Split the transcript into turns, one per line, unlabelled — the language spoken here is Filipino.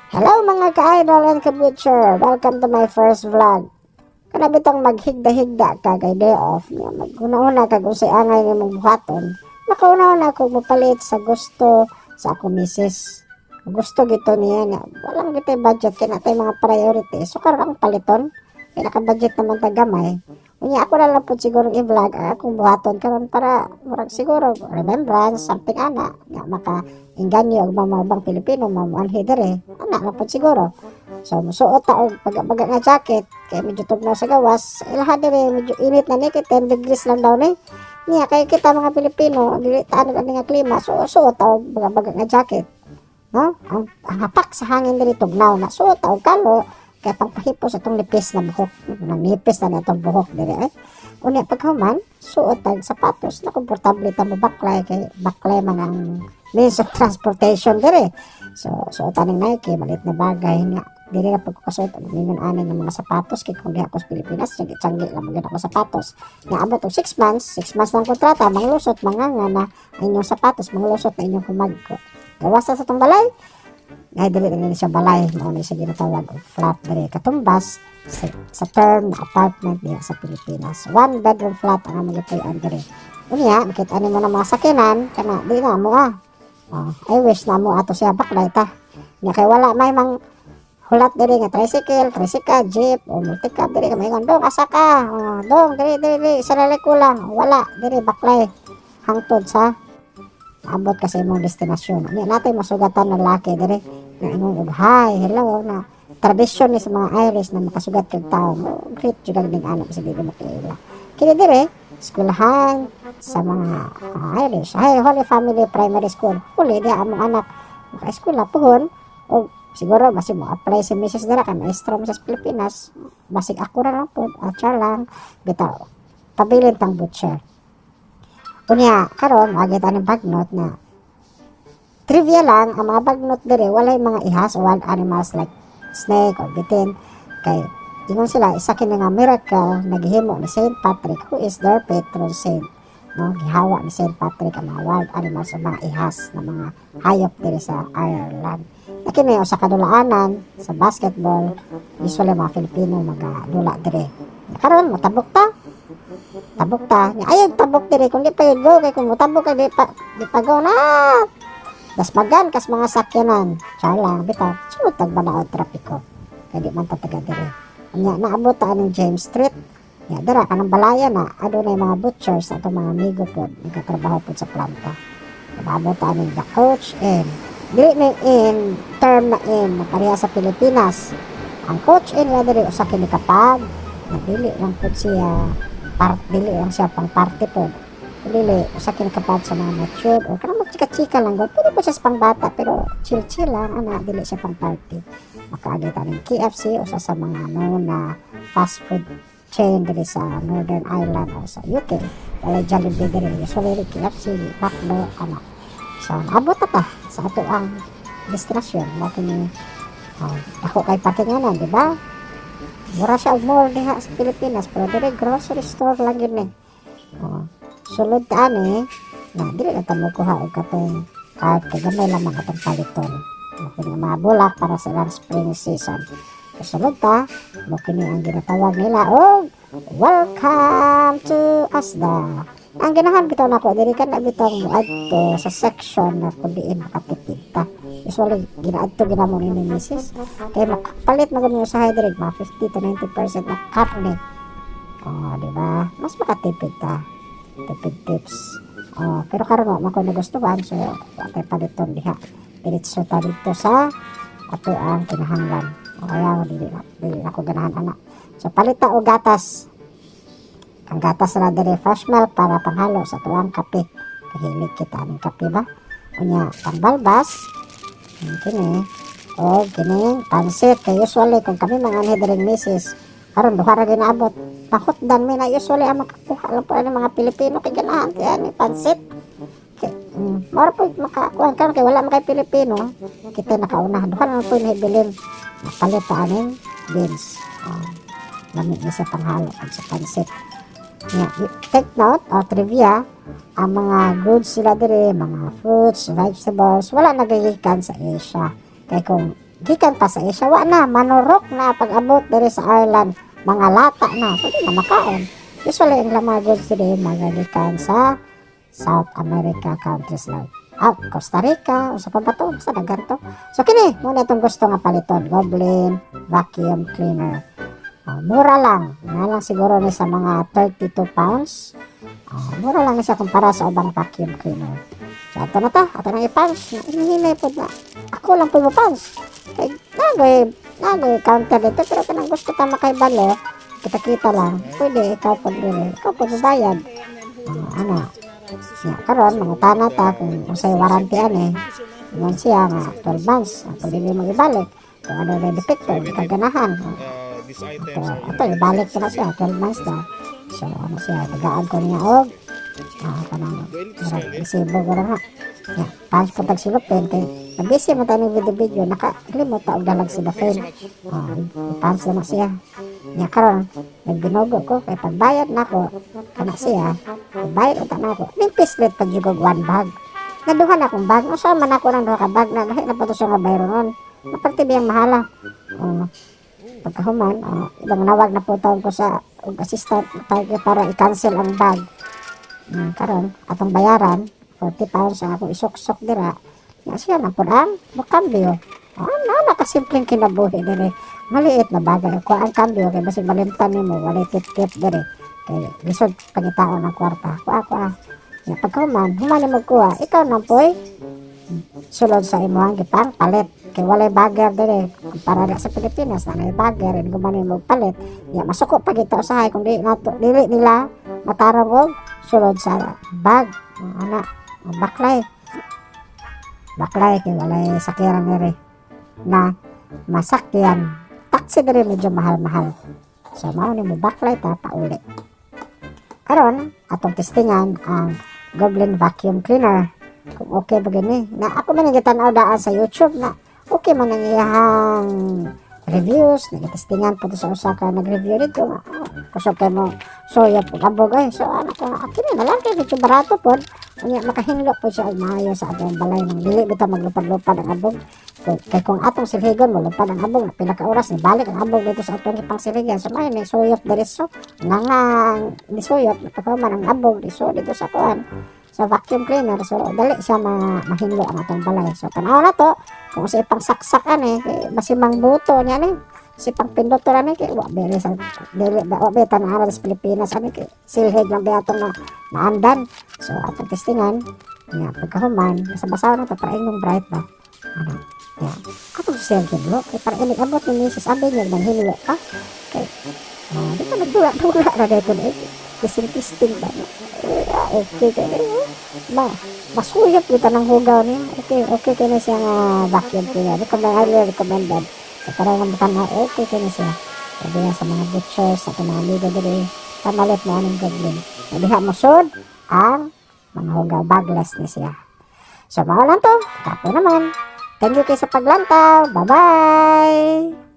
Hello mga ka-idol and ka-butcher! Welcome to my first vlog. Kanabitang maghigda-higda ka kay day off niya. Maguna-una ka kung si angay nga mong buhaton. Nakauna-una ko mapalit sa gusto sa ako misis. Gusto gito niya na walang gito budget kaya natin mga priority. So karon ang paliton. Kaya naka-budget naman tagamay. Unya ako na lang po siguro i-vlog akong buhaton karon para murag siguro remembrance something ana nga maka-inganyo og mamabang Pilipino mamuanhi dere ana lang po siguro. So musuot ta og baga nga jacket kay medyo tugnaw sa gawas ilaha dere medyo init na ni kay 10 degrees lang daw ni. Niya kay kita mga Pilipino dili taan ani nga klima so suot ta og baga nga jacket. No? Ang hapak sa hangin diri tugnaw na suot ta og kalo kaya pangpahipos itong nipis na buhok. Nipis na itong buhok dire eh. Unya pagkahuman, suot tag sapatos na komportable ta mo baklay kay baklay man ang means of transportation dire. So suotan ng Nike, malit na bagay nga. Dire na pagkakasuot ang mingon ani ng mga sapatos kay kung di ako sa Pilipinas, changi lang maganda ako sapatos. Nga abot og 6 months lang kontrata, manglusot manganga na inyong sapatos, manglusot na inyong kumagko. Gawas sa itong balay, ngay dili na siya balay mao ni siya ginatawag og flat diri katumbas sa term na apartment diha sa Pilipinas. One bedroom flat ang among gipuy-an diri. Unya makita ni mo na mga sakyanan kana di na mo I wish na mo ato siya baklay ta. Nya kay wala may mang hulat diri nga tricycle, jeep o multicab diri may dong asa ka. Dong diri sarili ko lang. Wala diri baklay hangtod sa abot kasi imong destinasyon. Unya natin masugatan ng laki dire na imong hi, hello na tradisyon ni sa mga Irish na makasugat kag tao. Great jud ang anak sa dili makilala. Kini dire eskwelahan sa mga Irish. Holy Family Primary School. Huli di among anak maka-eskwela puhon o siguro basi mo apply si Mrs. Dara kay maestro mo sa Pilipinas. Basig ako ra lang pud atya lang bitaw. Pabilin tang butcher. Unya karon agit aning bagnot na trivia lang ang mga bagnot dire walay mga ihas o wild animals like snake or bitin kay ingon sila isa kini nga miracle naghimo ni Saint Patrick who is their patron saint, no? Gihawa ni Saint Patrick ang mga wild animals o mga ihas na mga hayop dire sa Ireland. Kini usa ka dulaanan sa basketball usually mga Filipino magadula dire. Karon motabok ta ayog tabok dire kung di pa yun go kay kung motabok kay di pa go na das magan kas mga sakyanan lang bitaw sunod tag banaod trapiko kay di man ta taga dire nya naabot ta aning James Street ya dara kanang balaya na adunay mga butchers ato mga amigo pod nagatrabaho pod sa planta naabot ta aning the Coach Inn dili na in term na in pareha sa Pilipinas ang Coach Inn nga diri usa kini kapag dili lang pod siya dili lang siya pang party po. Dili, usa kini kapag sa mga matured o kanang magchika-chika lang gud. Pwede po siya sa pang bata pero chill lang ana dili siya pang party. Makaagit aning KFC usa sa mga known na fast food chain diri sa Northern Ireland o sa UK. Wala Jollibee diri. Usually KFC, McDo, ana. So, naabot ta sa ato ang destinasyon. Mao kini ako kay pakinganan, di ba? Mura siya og mall diha sa Pilipinas pero dire grocery store lang yun eh. Sulod ta ani na dire na tamo kuha og katong card kay gamay lamang atong paliton. Kini mga bulak para sa ilang spring season. Sulod ta mo kini ang ginatawag nila og welcome to Asda. Ang ganahan bitaw nako diri kan bitaw mo adto sa section na kun diin makatipid ta. Usually ginaadto ginamo ni Mrs. kay makapalit magud mo sa hydrig mga 50 to 90% na karne. Di ba? Mas makatipid ta. Tipid tips. Pero karon mo ko nagustuhan so atay paliton diha. Diretso ta dito sa ato ang kinahanglan. Kaya dili ako ganahan ana. So palit ta og gatas. Ang gatas na dere fresh milk para panghalo sa tuwang kape. Kahilig kita ng kape ba? Unya pangbalbas. Kini o kining pansit kay usually kung kami mga anhidring misis karon duha ra ginaabot pakutdan mi na usually ang makakuha lang po ang mga Pilipino kay ganahan kaya ni pansit mara po makakuha karon kay wala man kay Pilipino kita nakauna duha lang po nahibilin napalit ta aning beans lamig na sa panghalo sa pansit. Take note o trivia ang mga goods sila dire, mga fruits, vegetables, wala nagagikan sa Asia. Kaya kung gikan pa sa Asia, wa na, manurok na pag-abot diri sa Ireland, mga lata na, pwede na makaon. Usually, ang mga goods diri, magagikan sa South America countries like Costa Rica, o sa pa ba to? Sa dagan to. So, kini, muna itong gusto nga paliton, Goblin Vacuum Cleaner. Mura lang. Nga lang siguro ni sa mga 32 pounds. Mura lang siya kumpara sa ubang vacuum cleaner. So, ato na to. Ato na i-punch. Hinihinay po na. Ako lang po i-punch. Nagoy counter dito. Pero kanang gusto ta makaibalo, kita-kita lang. Pwede, ikaw po rin. Ikaw po babayad. Ano? Karon mga tanata kung sa'yo warantian Yan siya nga 12 months. Ako din mo ibalik. Kung ano na defecto, kaganahan. Ito, ibalik ko na siya, 12 months na. So, ano siya, tagaan ko niya og kanang resibo ko na nga. Paano ko tagsilupin, kay nabisi mo tayo ng video-video, nakalimot ta og dalag si Dafin. Ipans na siya. Karon, nagbinugo ko, kay pagbayad na ko, kana siya, bayad uta na ako. Limpis let pagjugog one bag. Naduhan akong bag, usa man ako ng duha ka bag, na lahi na pa to siya nga bayro nun. Napartibiyang mahala. Pagkahuman, ibang nawag na po taon ko sa assistant para i-cancel ang bag. Karon, atong bayaran, 40 pounds ang akong isok-sok dira. Siya na po ang makambyo. Nakasimpleng kinabuhi diri. Maliit na bagay. Kung ang kambyo, kaya basig balimtan mo, walit tip diri. Kaya lisod pagitaon ng kwarta. Pagkahuman, humani mo kuha, ikaw na po'y sulod sa imuhang gipang palit. Kay walay bagger dire para sa Pilipinas na may bagger and gumani mo palit masuko pa kita usahay kung dili nila matarong og sulod sa bag baklay kay walay sakyanan dire na masakyan taxi dire medyo mahal so mao ni mo baklay ta pauli karon atong testingan ang Goblin Vacuum Cleaner kung okay ba gani na ako man nagitanaw daan sa YouTube na okay man ang iyahang reviews, nagatestingan po sa usa ka nag-review dito kusog kay mo soya po abog so ano ko akin na lang kay medyo barato po unya makahinlo po siya maayo sa atong balay nang dili bitaw maglupad-lupad ang abog kay kung atong silhigon mo lupad ang abog na pila ka oras ni balik ang abog dito sa atong ipang silhigan so may soyop diretso nangang ni soyop pagkaman ang abog dito sa kuan sa vacuum cleaner so dali siya mahinlo ang atong balay so tanaw na to kung sa ipang saksakan masimang buto niya si pang pinduturan kay wa bere sa dili wa be tanara sa Pilipinas kay silhig lang beatong na naandan so atong testingan pagkahuman basa-basa na to para ingong bright ba atong silhig lo kay para inig abot ni Mrs. Abe niya nang hinlo ka kay di ka nagdula ra dito kising-kisting ba okay masuyap kita ng hugaw niya okay kaya na siya nga vacuum cleaner recommended so para nga na okay kaya na siya sabi nga sa mga butchers sa mga amigo dili pamalit mo anong goblin diha mo sud ang mga hugaw bagless ni siya so mao lang to tapo naman thank you kayo sa paglantaw bye bye